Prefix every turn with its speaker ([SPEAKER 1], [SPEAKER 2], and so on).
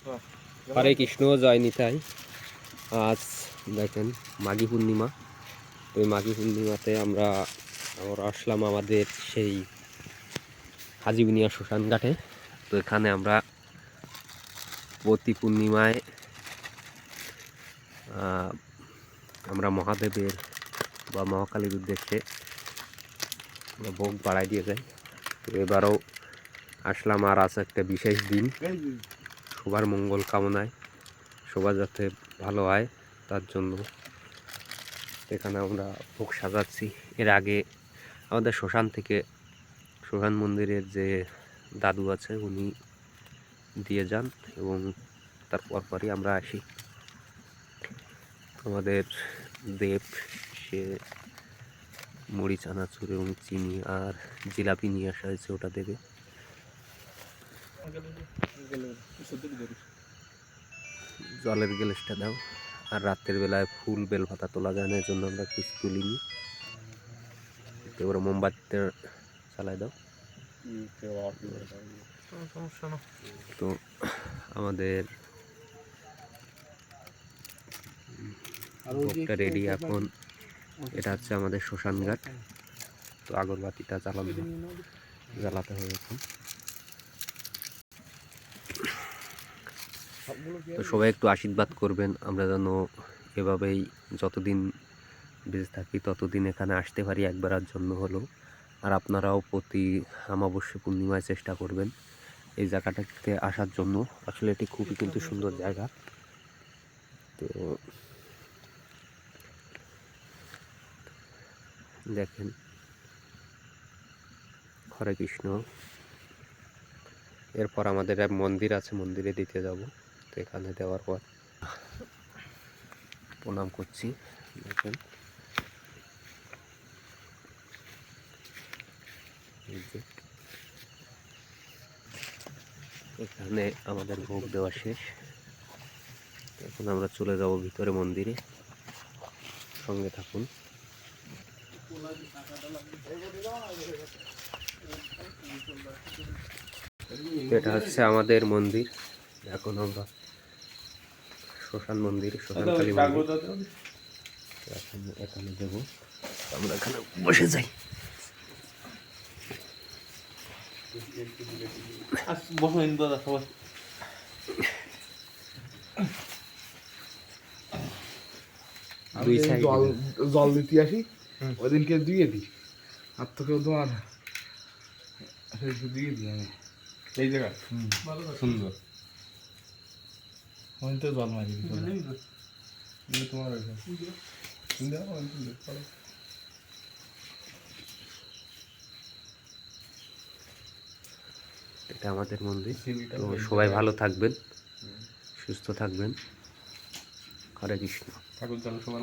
[SPEAKER 1] হরে কৃষ্ণ, জয় নিতাই। আজ দেখেন মাঘী পূর্ণিমা। তো এই মাঘী পূর্ণিমাতে আমরা আসলাম আমাদের সেই হাজিবুনিয়া শ্মশান ঘাটে। তো এখানে আমরা প্রতি পূর্ণিমায় আমরা মহাদেবের বা মহাকালীর উদ্দেশ্যে ভোগ বাড়াই দিয়ে যাই। তো এবারও আসলাম, আর আছে একটা বিশেষ দিন, সবার মঙ্গল কামনায়, সবার যাতে ভালো হয় তার জন্য এখানে আমরা ভোগ সাজাচ্ছি। এর আগে আমাদের শ্মশান মন্দিরের যে দাদু আছে উনি দিয়ে যান এবং তারপর পরই আমরা আসি। আমাদের দেব সে মুড়ি, চানাচুর এবং চিনি আর জিলাপি নিয়ে আসা হয়েছে, ওটা দেবে। জলের গ্লাসটা দাও। আর রাতের বেলায় ফুল বেলপাতা তোলা যায় না, এর জন্য আমরা কিছু তুলিনি। এবার মোমবাতিটা চালাই দাও। তো আমাদের ভোগটা রেডি এখন। এটা হচ্ছে আমাদের শ্মশান ঘাট। তো আগরবাতিটা জ্বালাতে হবে এখন। তো সবাই একটু আশীর্বাদ করবেন, আমরা যেন এভাবেই যতদিন বেঁচে থাকি ততদিন এখানে আসতে পারি একবারের জন্য হলো। আর আপনারাও প্রতি অমাবস্যা পূর্ণিমায় চেষ্টা করবেন এই জায়গাটাতে আসার জন্য। আসলে এটি খুবই কিন্তু সুন্দর জায়গা। তো দেখেন, হরে কৃষ্ণ। এরপর আমাদের এক মন্দির আছে, মন্দিরে দিতে যাব। তো এখানে দেওয়ার পর প্রণাম করছি। দেখেন এখানে আমাদের ভোগ দেওয়া শেষ। এখন আমরা চলে যাব ভিতরে মন্দিরে, সঙ্গে থাকুন। এটা হচ্ছে আমাদের মন্দির। এখন আমরা শ্মশান কালী মন্দির এখানে দেবো। আমরা এখানে বসে যাই।
[SPEAKER 2] জল দিতে আসি, ওইদিনকে দিয়ে দিই। আর তোকেও তোমার দিয়ে দিই আমি এই জায়গা সুন্দর। আমি তো জল মারি তোমার
[SPEAKER 1] এটা আমাদের মন্দির। তো সবাই ভালো থাকবেন, সুস্থ থাকবেন। হরে কৃষ্ণ।
[SPEAKER 2] ঠাকুর যেন সবার